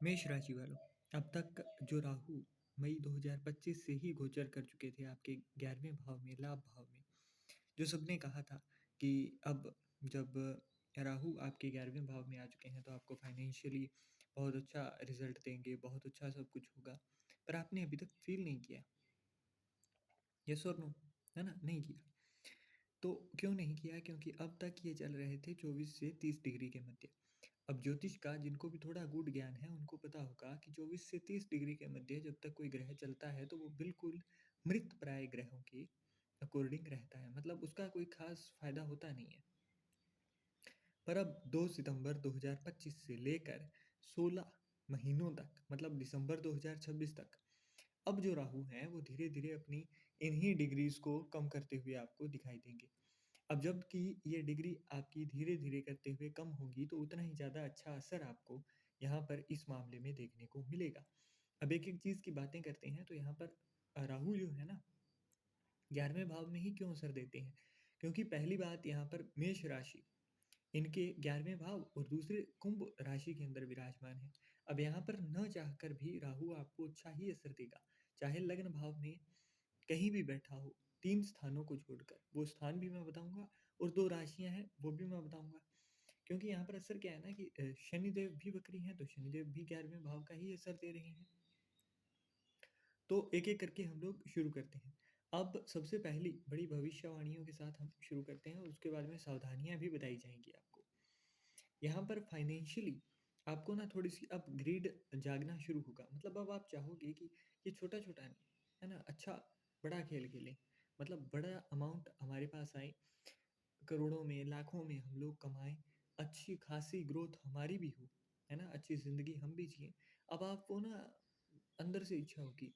मेष राशि वालों, अब तक जो राहु मई 2025 से ही गोचर कर चुके थे आपके 11वें भाव में, लाभ भाव में। जो सबने कहा था कि अब जब राहु आपके 11वें भाव में आ चुके हैं तो आपको फाइनेंशियली बहुत अच्छा रिजल्ट देंगे, बहुत अच्छा सब कुछ होगा। पर आपने अभी तक फ़ील नहीं किया। यस और नो? है ना? नहीं किया। तो क्यों नहीं किया? क्योंकि अब तक ये चल रहे थे 24 से 30 डिग्री के मध्य। अब ज्योतिष का जिनको भी थोड़ा गूढ़ ज्ञान है उनको पता होगा कि 24 से 30 डिग्री के मध्य जब तक कोई ग्रह चलता है तो वो बिल्कुल मृतप्राय ग्रहों के अकॉर्डिंग रहता है, मतलब उसका कोई खास फायदा होता नहीं है। पर अब 2 सितंबर 2025 से लेकर 16 महीनों तक, मतलब दिसंबर 2026 तक, अब जो राहु हैं वो धीरे धीरे अपनी इन्हीं डिग्रीज को कम करते हुए आपको दिखाई देंगे। अब जबकि ये डिग्री आपकी धीरे-धीरे करते हुए कम होगी, तो उतना ही ज़्यादा अच्छा असर आपको यहाँ पर इस मामले में देखने को मिलेगा। अब एक-एक चीज़ की बातें करते हैं, तो यहाँ पर राहु जो है ना, 11वें भाव में ही क्यों असर देते हैं? क्योंकि पहली बात यहाँ पर मेष राशि, इनके 11वें भाव और दूसरे कुंभ राशि के अंदर विराजमान है। अब यहाँ पर न चाहकर भी राहु आपको अच्छा ही असर देगा, चाहे लग्न भाव में कहीं भी बैठा हो, 3 स्थानों को छोड़कर। वो स्थान भी मैं बताऊँगा और 2 राशियाँ हैं, वो भी मैं बताऊँगा। क्योंकि यहाँ पर असर क्या है ना कि शनिदेव भी वक्री हैं, तो शनिदेव भी 11वें भाव का ही असर दे रहे हैं। तो एक-एक करके हम लोग शुरू करते हैं। अब सबसे पहली बड़ी भविष्यवाणियों के साथ हम शुरू करते हैं और उसके बाद में सावधानियाँ भी बताई जाएँगी आपको। यहाँ पर फाइनेंशियली आपको ना थोड़ी-सी अब ग्रिड जागना शुरू होगा। मतलब अब आप चाहोगे कि ये छोटा-छोटा नहीं, है ना? अच्छा बड़ा खेल खेलें। मतलब बड़ा अमाउंट हमारे पास आए, करोड़ों में, लाखों में हम लोग कमाएँ, अच्छी खासी ग्रोथ हमारी भी हो, है ना? अच्छी ज़िंदगी हम भी जिएँ। अब आपको ना अंदर से इच्छा होगी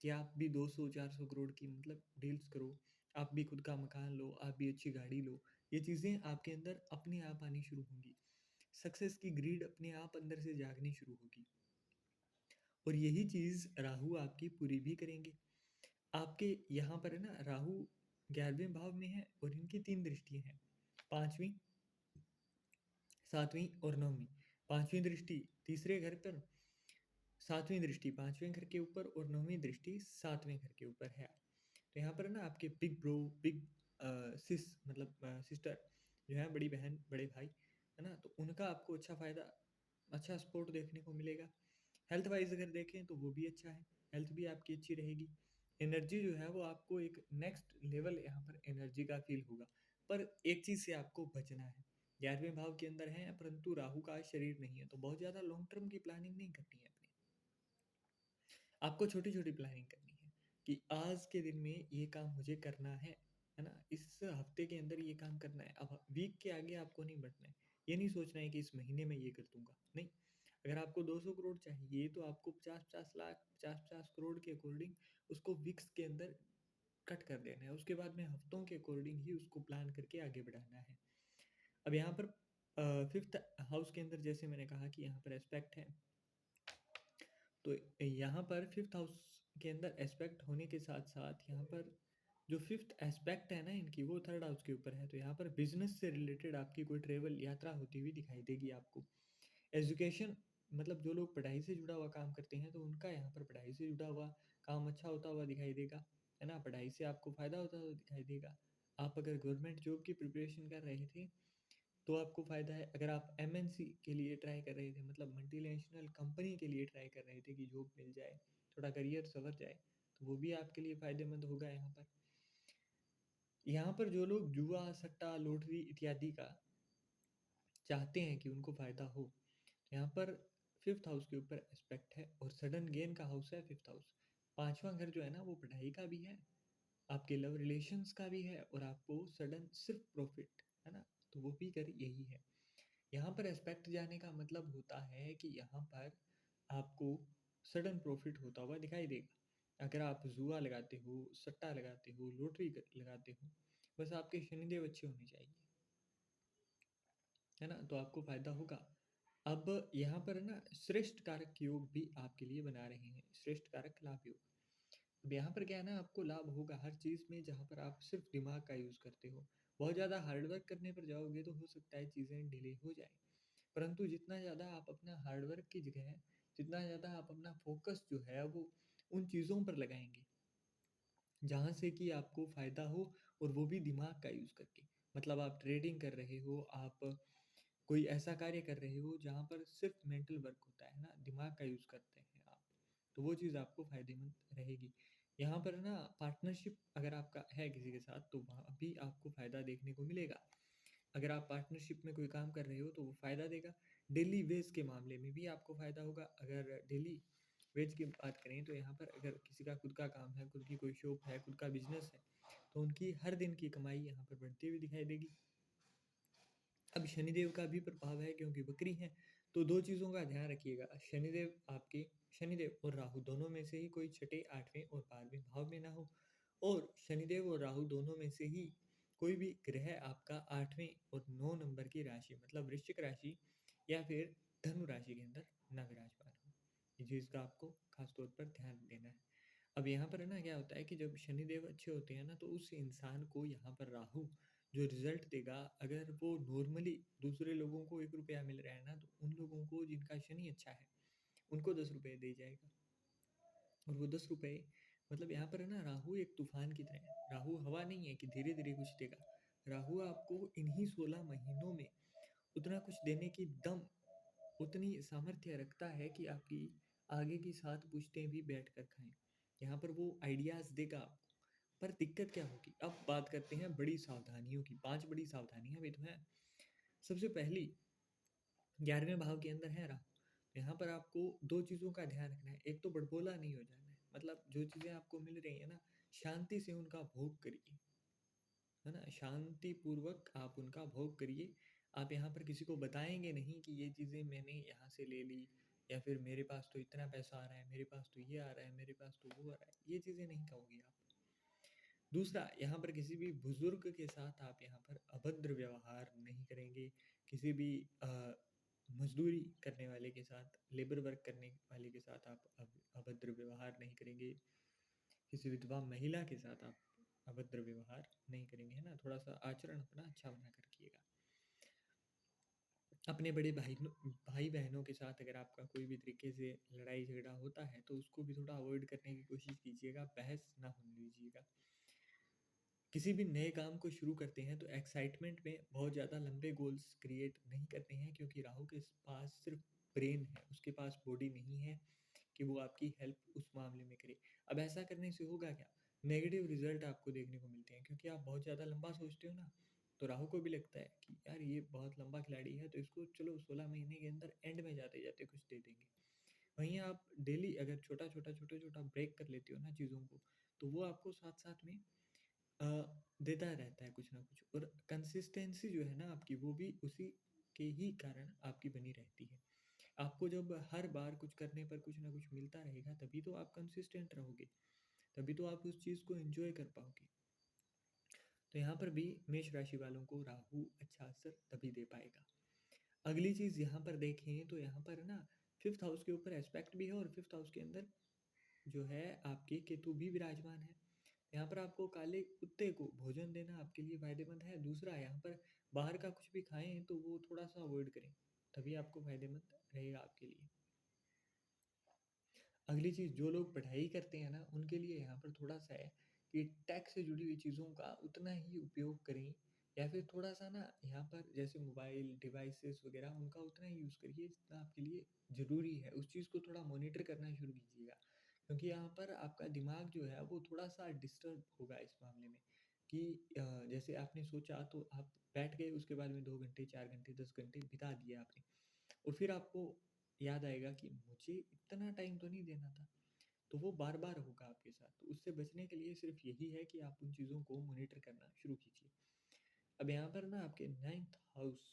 कि आप भी 200-400 करोड़ की मतलब डील्स करो, आप भी खुद का मकान लो, आप भी अच्छी गाड़ी लो। ये चीज़ें आपके अंदर अपने आप आनी शुरू होंगी। सक्सेस की ग्रीड अपने आप अंदर से जागनी शुरू होगी और यही चीज़ राहु आपकी पूरी भी करेंगे। आपके यहाँ पर है ना, राहु 11वें भाव में है और इनकी 3 दृष्टियाँ हैं, 5वीं, 7वीं और 9वीं। 5वीं दृष्टि तीसरे घर पर, 7वीं दृष्टि 5वें घर के ऊपर और 9वीं दृष्टि 7वें घर के ऊपर है। तो यहाँ पर ना आपके बिग ब्रो, बिग मतलब सिस्टर जो है, बड़ी बहन, बड़े भाई, है ना? तो उनका आपको अच्छा फ़ायदा, अच्छा सपोर्ट देखने को मिलेगा। हेल्थ वाइज़ अगर देखें तो वो भी अच्छा है, हेल्थ भी आपकी अच्छी रहेगी। एनर्जी जो है वो आपको एक नेक्स्ट लेवल यहाँ पर एनर्जी का फ़ील होगा। पर एक चीज़ से आपको बचना है, 11वें भाव के अंदर हैं परंतु राहु का शरीर नहीं है, तो बहुत ज़्यादा लॉन्ग टर्म की प्लानिंग नहीं करनी है अपनी। आपको छोटी-छोटी प्लानिंग करनी है कि आज के दिन में ये काम मुझे करना है ना? इस हफ्ते के अंदर ये काम करना है। अब वीक के आगे आपको नहीं बढ़ना है। ये नहीं सोचना है कि इस महीने में ये कर दूँगा, नहीं। अगर आपको 200 करोड़ चाहिए तो आपको 50-50 लाख, 50-50 करोड़ के अकॉर्डिंग उसको वीक्स के अंदर कट कर देना है। उसके बाद में हफ्तों के अकॉर्डिंग ही उसको प्लान करके आगे बढ़ाना है। अब यहाँ पर 5th हाउस के अंदर जैसे मैंने कहा कि यहाँ पर एस्पेक्ट है, तो यहाँ पर 5th हाउस के अंदर एस्पेक्ट होने के साथ-साथ यहाँ पर जो 5th एस्पेक्ट है ना इनकी, वो 3rd हाउस के ऊपर है। तो यहाँ पर बिज़नेस से रिलेटेड आपकी कोई ट्रैवल यात्रा होती हुई दिखाई देगी आपको। एजुकेशन, मतलब जो लोग पढ़ाई से जुड़ा हुआ काम करते हैं, तो उनका यहाँ पर पढ़ाई से जुड़ा हुआ काम अच्छा होता हुआ दिखाई देगा, है ना? पढ़ाई से आपको फ़ायदा होता हुआ दिखाई देगा। आप अगर गवर्नमेंट जॉब की प्रिपरेशन कर रहे थे तो आपको फ़ायदा है। अगर आप एमएनसी के लिए ट्राई कर रहे थे, मतलब मल्टीनेशनल कंपनी के लिए ट्राई कर रहे थे कि जॉब मिल जाए, थोड़ा करियर संवर जाए, तो वो भी आपके लिए फ़ायदेमंद होगा यहाँ पर। यहाँ पर जो लोग जुआ, सट्टा, लॉटरी इत्यादि का चाहते हैं कि उनको फ़ायदा हो, तो यहाँ पर 5th हाउस के ऊपर एस्पेक्ट है और सडन गेन का हाउस है 5th हाउस। 5वां घर जो है ना, वो पढ़ाई का भी है, आपके लव रिलेशंस का भी है और आपको सडन सिर्फ़ प्रॉफ़िट, है ना? तो वो भी घर यही है। यहाँ पर एस्पेक्ट जाने का मतलब होता है कि यहाँ पर आपको सडन प्रॉफ़िट होता हुआ दिखाई देगा। अगर आप जुआ लगाते हो, सट्टा लगाते हो, लॉटरी लगाते हो, बस आपके शनिदेव अच्छे होने चाहिए, है ना? तो आपको फ़ायदा होगा। अब यहाँ पर है ना, श्रेष्ठ कारक योग भी आपके लिए बना रहे हैं, श्रेष्ठ कारक लाभ योग। अब यहाँ पर क्या है ना, आपको लाभ होगा हर चीज़ में जहाँ पर आप सिर्फ़ दिमाग का यूज़ करते हो। बहुत ज़्यादा हार्ड वर्क करने पर जाओगे तो हो सकता है चीज़ें डिले हो जाएँ। परंतु जितना ज़्यादा आप अपना हार्ड वर्क की जगह जितना ज़्यादा आप अपना फ़ोकस जो है वो उन चीज़ों पर लगाएँगे, जहाँ से कि आपको फ़ायदा हो और वो भी दिमाग का यूज़ करके। मतलब आप ट्रेडिंग कर रहे हो, आप कोई ऐसा कार्य कर रहे हो जहाँ पर सिर्फ़ मेंटल वर्क होता है ना, दिमाग का यूज़ करते हैं आप, तो वो चीज़ आपको फ़ायदेमंद रहेगी। यहाँ पर ना पार्टनरशिप अगर आपका है किसी के साथ, तो वहाँ भी आपको फ़ायदा देखने को मिलेगा। अगर आप पार्टनरशिप में कोई काम कर रहे हो तो वो फ़ायदा देगा। डेली वेज के मामले में भी आपको फ़ायदा होगा। अगर डेली वेज की बात करें तो यहाँ पर अगर किसी का खुद का काम है, खुद की कोई शॉप है, खुद का बिज़नेस है, तो उनकी हर दिन की कमाई यहाँ पर बढ़ती हुई दिखाई देगी। अब शनिदेव का भी प्रभाव है क्योंकि वक्री है, तो 2 चीज़ों का ध्यान रखिएगा। शनिदेव और राहु दोनों में से ही कोई छठे, 8वें और 12वें भाव में ना हो, और शनिदेव और राहु दोनों में से ही कोई भी ग्रह आपका 8वें और 9 नंबर की राशि मतलब वृश्चिक राशि या फिर धनु राशि के अंदर ना विराजमान हो। ये चीज़ का आपको खास तौर पर ध्यान देना है। अब यहाँ पर है ना क्या होता है कि जब शनिदेव अच्छे होते हैं ना, तो उस इंसान को यहाँ पर राहु जो रिजल्ट देगा, अगर वो नॉर्मली दूसरे लोगों को 1 रुपया मिल रहा है ना, तो उन लोगों को जिनका शनि अच्छा है, उनको 10 रुपये दे जाएगा। और वो 10 रुपये मतलब यहाँ पर है ना, राहु एक तूफान की तरह है। राहु हवा नहीं है कि धीरे-धीरे कुछ देगा। राहु आपको इन्हीं 16 महीनों में उतना कुछ देने की उतनी सामर्थ्य रखता है कि आपकी आगे की 7 पुश्तें भी बैठ कर खाएँ। यहाँ पर वो आइडियाज़ देगा आपको। पर दिक्कत क्या होगी? अब बात करते हैं बड़ी सावधानियों की। 5 बड़ी सावधानियाँ भी तो हैं। सबसे पहली 11वें भाव के अंदर है राहु। यहाँ पर आपको 2 चीज़ों का ध्यान रखना है। एक तो बड़बोला नहीं हो जाना है। मतलब जो चीज़ें आपको मिल रही हैं ना, शांति से उनका भोग करिए। है ना? शांतिपूर्वक आप उनका भोग करिए। आप यहाँ पर किसी को बताएँगे नहीं कि ये चीज़ें मैंने यहाँ से ले ली या फिर मेरे पास तो इतना पैसा आ रहा है, मेरे पास तो ये आ रहा है, मेरे पास तो वो आ रहा है। ये चीज़ें नहीं कहोगे आप। दूसरा, यहाँ पर किसी भी बुज़ुर्ग के साथ आप यहाँ पर अभद्र व्यवहार नहीं करेंगे। किसी भी मज़दूरी करने वाले के साथ, लेबर वर्क करने वाले के साथ आप अभद्र व्यवहार नहीं करेंगे। किसी विधवा महिला के साथ आप अभद्र व्यवहार नहीं करेंगे, है ना? थोड़ा-सा आचरण अपना अच्छा बना कर रखिएगा। अपने बड़े भाई-बहनों के साथ अगर आपका कोई भी तरीके से लड़ाई-झगड़ा होता है, तो उसको भी थोड़ा अवॉइड करने की कोशिश कीजिएगा, बहस ना होने दीजिएगा। किसी भी नए काम को शुरू करते हैं, तो एक्साइटमेंट में बहुत ज़्यादा लंबे गोल्स क्रिएट नहीं करते हैं क्योंकि राहु के पास सिर्फ़ ब्रेन है, उसके पास बॉडी नहीं है कि वो आपकी हेल्प उस मामले में करे। अब ऐसा करने से होगा क्या? नेगेटिव रिज़ल्ट आपको देखने को मिलते हैं क्योंकि आप बहुत ज़्यादा लंबा सोचते हो ना, तो राहु को भी लगता है कि यार ये बहुत लंबा खिलाड़ी है, तो इसको चलो 16 महीने के अंदर एंड में जाते-जाते कुछ दे देंगे। वहीं आप डेली अगर छोटा-छोटा ब्रेक कर लेते हो ना चीज़ों को, तो वो आपको साथ-साथ में अ, देता रहता है कुछ ना कुछ, और कंसिस्टेंसी जो है ना आपकी, वो भी उसी के ही कारण आपकी बनी रहती है। आपको जब हर बार कुछ करने पर कुछ ना कुछ मिलता रहेगा, तभी तो आप कंसिस्टेंट रहोगे, तभी तो आप उस चीज़ को एन्जॉय कर पाओगे। तो यहाँ पर भी मेष राशि वालों को राहु अच्छा असर तभी दे पाएगा। अगली चीज़ यहाँ पर देखें तो यहाँ पर ना 5th हाउस के ऊपर एस्पेक्ट भी है और 5th हाउस के अंदर जो है आपके केतु भी विराजमान है। यहाँ पर आपको काले कुत्ते को भोजन देना आपके लिए फ़ायदेमंद है। दूसरा, यहाँ पर बाहर का कुछ भी खाएँ तो वो थोड़ा-सा अवॉइड करें, तभी आपको फ़ायदेमंद रहेगा आपके लिए। अगली चीज़, जो लोग पढ़ाई करते हैं ना, उनके लिए यहाँ पर थोड़ा-सा है कि टेक से जुड़ी हुई चीज़ों का उतना ही उपयोग करें, या फिर थोड़ा-सा ना यहाँ पर जैसे मोबाइल डिवाइसेस वगैरह उनका उतना ही यूज़ करिए जितना आपके लिए ज़रूरी है। उस चीज़ को थोड़ा मॉनिटर करना शुरू कीजिएगा, क्योंकि यहाँ पर आपका दिमाग जो है वो थोड़ा-सा डिस्टर्ब होगा इस मामले में कि जैसे आपने सोचा तो आप बैठ गए, उसके बाद में 2 घंटे, 4 घंटे, 10 घंटे बिता दिए आपने, और फिर आपको याद आएगा कि मुझे इतना टाइम तो नहीं देना था। तो वो बार-बार होगा आपके साथ। तो उससे बचने के लिए सिर्फ़ यही है कि आप उन चीज़ों को मॉनिटर करना शुरू कीजिए। अब यहाँ पर ना आपके 9th हाउस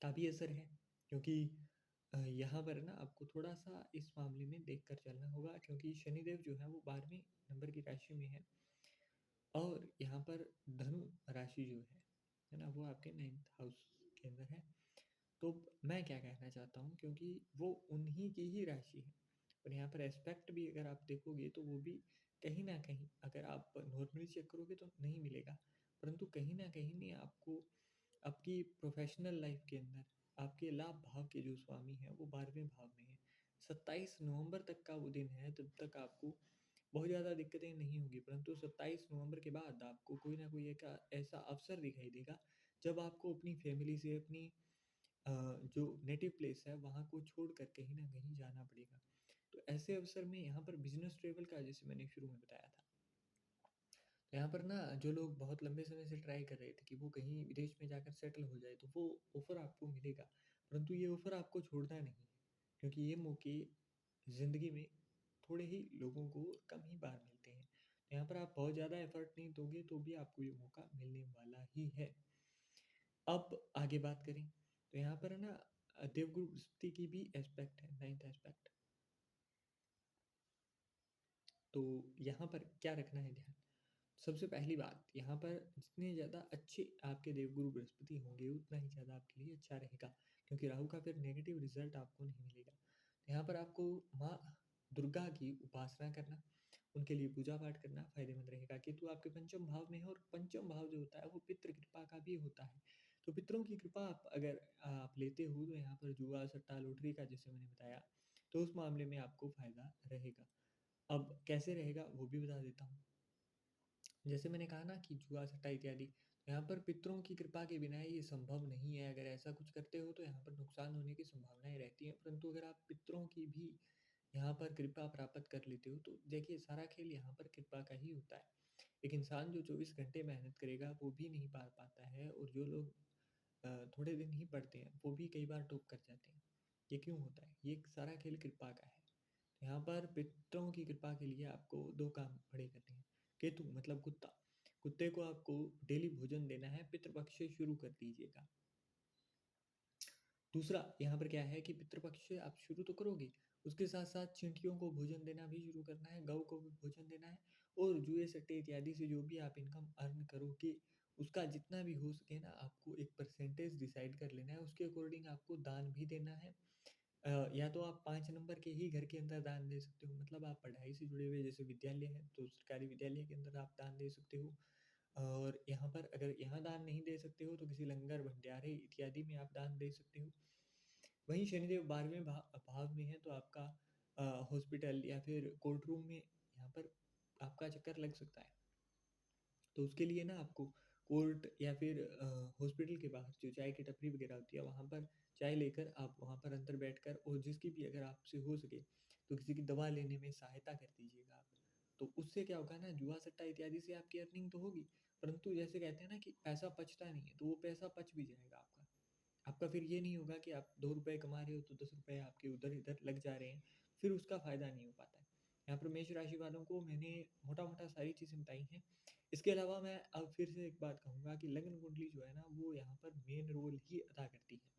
का भी असर है, क्योंकि यहाँ पर ना आपको थोड़ा-सा इस मामले में देख कर चलना होगा, क्योंकि शनिदेव जो है वो 12वें नंबर की राशि में है, और यहाँ पर धनु राशि जो है ना? वो आपके 9th हाउस के अंदर है। तो मैं क्या कहना चाहता हूँ, क्योंकि वो उन्हीं की ही राशि है, और यहाँ पर एस्पेक्ट भी अगर आप देखोगे तो वो भी कहीं न कहीं, अगर आप नॉर्मली चेक करोगे तो नहीं मिलेगा, परंतु कहीं न कहीं आपको आपकी प्रोफ़ेशनल लाइफ़ के अंदर आपके लाभ भाव के जो स्वामी हैं वो 12वें भाव में हैं। 27 नवंबर तक का वो दिन है, तब तक आपको बहुत ज़्यादा दिक्कतें नहीं होंगी, परंतु 27 नवंबर के बाद आपको कोई ना कोई एक ऐसा अवसर दिखाई देगा जब आपको अपनी फैमिली से अपनी जो नेटिव प्लेस है वहाँ को छोड़ कर कहीं ना कहीं जाना पड़ेगा। तो ऐसे अवसर में यहाँ पर बिजनेस ट्रेवल का, जैसे मैंने शुरू में बताया था, तो यहाँ पर ना जो लोग बहुत लंबे समय से ट्राई कर रहे थे कि वो कहीं विदेश में जाकर सेटल हो जाए, तो वो ऑफ़र आपको मिलेगा, परंतु ये ऑफ़र आपको छोड़ना नहीं है, क्योंकि ये मौके ज़िंदगी में थोड़े ही लोगों को कम ही बार मिलते हैं। तो यहाँ पर आप बहुत ज़्यादा एफर्ट नहीं दोगे तो भी आपको ये मौका मिलने वाला ही है। अब आगे बात करें तो यहाँ पर है ना देवगुरु बृहस्पति की भी एस्पेक्ट है, 9th एस्पेक्ट। तो यहाँ पर क्या रखना है ध्यान? सबसे पहली बात, यहाँ पर जितने ज़्यादा अच्छे आपके देवगुरु बृहस्पति होंगे उतना ही ज़्यादा आपके लिए अच्छा रहेगा, क्योंकि राहु का फिर नेगेटिव रिजल्ट आपको नहीं मिलेगा। तो यहाँ पर आपको माँ दुर्गा की उपासना करना, उनके लिए पूजा पाठ करना फायदेमंद रहेगा। केतु आपके पंचम भाव में है और पंचम भाव जो होता है वो पितृ कृपा का भी होता है। तो पितरों की कृपा आप अगर आप लेते हो तो यहाँ पर जुआ सट्टा लॉटरी का जैसे मैंने बताया, तो उस मामले में आपको फायदा रहेगा। अब कैसे रहेगा वो भी बता देता हूँ। जैसे मैंने कहा ना कि जुआ सट्टा इत्यादि, तो यहाँ पर पितरों की कृपा के बिना ये संभव नहीं है। अगर ऐसा कुछ करते हो तो यहाँ पर नुकसान होने की संभावनाएं रहती हैं, परंतु अगर आप पितरों की भी यहाँ पर कृपा प्राप्त कर लेते हो तो देखिए सारा खेल यहाँ पर कृपा का ही होता है। एक इंसान जो 24 घंटे मेहनत करेगा वो भी नहीं पा पाता है, और जो लोग थोड़े दिन ही पढ़ते हैं वो भी कई बार टॉप कर जाते हैं। ये क्यों होता है? ये सारा खेल कृपा का है। यहाँ पर पितरों की कृपा के लिए आपको दो काम बड़े करने हैं। केतु मतलब कुत्ता, कुत्ते को आपको डेली भोजन देना है, पितृपक्ष से शुरू कर दीजिएगा। दूसरा यहाँ पर क्या है कि पितृपक्ष से आप शुरू तो करोगे, उसके साथ साथ चींटियों को भोजन देना भी शुरू करना है, गऊ को भी भोजन देना है, और जुए सट्टे इत्यादि से जो भी आप इनकम अर्न करोगे उसका जितना भी हो सके ना आपको एक परसेंटेज डिसाइड कर लेना है, उसके अकॉर्डिंग आपको दान भी देना है। या तो आप 5 नंबर के ही घर के अंदर दान दे सकते हो, मतलब आप पढ़ाई से जुड़े हुए जैसे विद्यालय है तो सरकारी विद्यालय के अंदर आप दान दे सकते हो। और यहाँ पर अगर यहाँ दान नहीं दे सकते हो तो किसी लंगर भंडारे इत्यादि में आप दान दे सकते हो। वहीं शनिदेव 12वें भाव में है तो आपका हॉस्पिटल या फिर कोर्ट रूम में यहाँ पर आपका चक्कर लग सकता है। तो उसके लिए ना आपको कोर्ट या फिर हॉस्पिटल के बाहर जो चाय की टपरी वगैरह होती है वहाँ पर चाय लेकर आप वहाँ पर अंदर बैठकर, और जिसकी भी अगर आपसे हो सके तो किसी की दवा लेने में सहायता कर दीजिएगा आप। तो उससे क्या होगा ना, जुआ सट्टा इत्यादि से आपकी अर्निंग तो होगी, परंतु जैसे कहते हैं ना कि पैसा पचता नहीं है, तो वो पैसा पच भी जाएगा आपका। आपका फिर ये नहीं होगा कि आप 2 रुपए कमा रहे हो तो 10 रुपए आपके उधर इधर लग जा रहे हैं, फिर उसका फायदा नहीं हो पाता है। यहाँ पर मेष राशि वालों को मैंने मोटा मोटा सारी चीज़ें बताई हैं। इसके अलावा मैं अब फिर से एक बात कहूँगा कि लग्न कुंडली जो है ना वो यहाँ पर मेन रोल ही अदा करती है।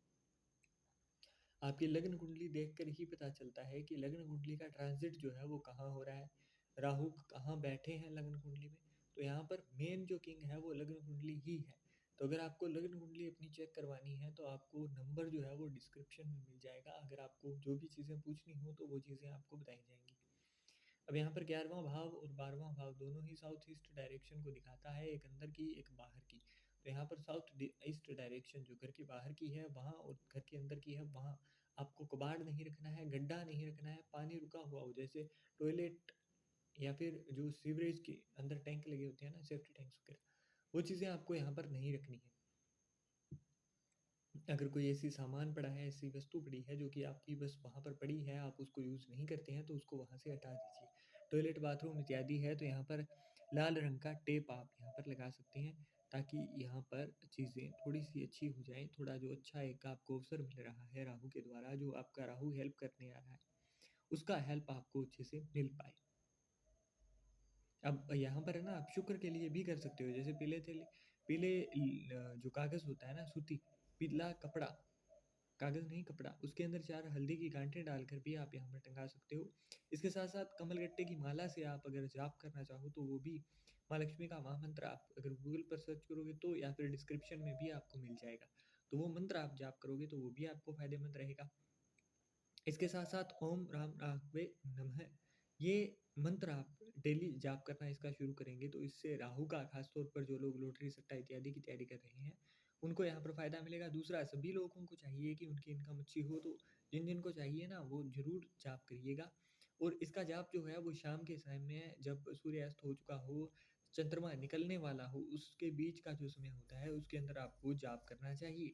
आपकी लग्न कुंडली देखकर ही पता चलता है कि लग्न कुंडली का ट्रांजिट जो है वो कहाँ हो रहा है, राहु कहाँ बैठे हैं लग्न कुंडली में। तो यहाँ पर मेन जो किंग है वो लग्न कुंडली ही है। तो अगर आपको लग्न कुंडली अपनी चेक करवानी है तो आपको नंबर जो है वो डिस्क्रिप्शन में मिल जाएगा। अगर आपको जो भी चीज़ें पूछनी हो तो वो चीज़ें आपको बताई जाएंगी। अब यहाँ पर 11वां भाव और 12वां भाव दोनों ही साउथ ईस्ट डायरेक्शन को दिखाता है, एक अंदर की एक बाहर की। तो यहाँ पर साउथ ईस्ट डायरेक्शन जो घर के बाहर की है वहाँ, और घर के अंदर की है वहाँ आपको कबाड़ नहीं रखना है, गड्ढा नहीं रखना है, पानी रुका हुआ हो जैसे टॉयलेट या फिर जो सीवरेज के अंदर टैंक लगे होते हैं ना, सेफ्टी टैंक्स वगैरह, वो चीज़ें आपको यहाँ पर नहीं रखनी है। अगर कोई ऐसी सामान पड़ा है, ऐसी वस्तु पड़ी है जो कि आपकी बस वहाँ पर पड़ी है, आप उसको यूज़ नहीं करते हैं, तो उसको वहाँ से हटा दीजिए। टॉयलेट, बाथरूम इत्यादि है तो यहाँ पर लाल रंग का टेप आप यहाँ पर लगा सकते हैं, ताकि यहाँ पर चीज़ें थोड़ी-सी अच्छी हो जाएँ। थोड़ा जो अच्छा एक आपको अवसर मिल रहा है राहु के द्वारा, जो आपका राहु हेल्प करने आ रहा है, उसका हेल्प आपको अच्छे से मिल पाए। अब यहाँ पर है ना आप शुक्र के लिए भी कर सकते हो, जैसे पीले जो कागज़ होता है ना, सूती, पीला कपड़ा, कागज़ नहीं कपड़ा, उसके अंदर 4 हल्दी की गांठें डालकर भी आप यहाँ पर टंगा सकते हो। इसके साथ-साथ कमलगट्टे की माला से आप अगर जाप करना चाहो तो वो भी, माँ लक्ष्मी का महामंत्र आप अगर गूगल पर सर्च करोगे तो, या फिर डिस्क्रिप्शन में भी आपको मिल जाएगा। तो वो मंत्र आप जाप करोगे तो वो भी आपको फ़ायदेमंद रहेगा। इसके साथ-साथ ओम राम राघवे नमः, ये मंत्र आप डेली जाप करना इसका शुरू करेंगे तो इससे राहु का, खास तौर पर जो लोग लॉटरी सट्टा इत्यादि की तैयारी कर रहे हैं, उनको यहाँ पर फ़ायदा मिलेगा। दूसरा, सभी लोगों को चाहिए कि उनकी इनकम अच्छी हो, तो जिन-जिन को चाहिए ना, वो ज़रूर जाप करिएगा। और इसका जाप जो है वो शाम के समय जब सूर्यास्त हो चुका हो, चंद्रमा निकलने वाला हो, उसके बीच का जो समय होता है, उसके अंदर आपको जाप करना चाहिए।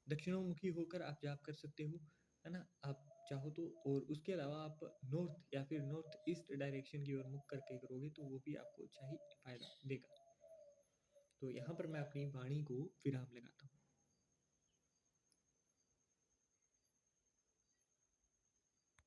दक्षिणोमुखी होकर आप जाप कर सकते हो, है ना? आप चाहो तो। और उसके अलावा आप नॉर्थ या फिर नॉर्थ ईस्ट डायरेक्शन की ओर मुख करके करोगे तो वो भी आपको अच्छा ही फ़ायदा देगा। तो यहाँ पर मैं अपनी वाणी को विराम लगाता हूँ।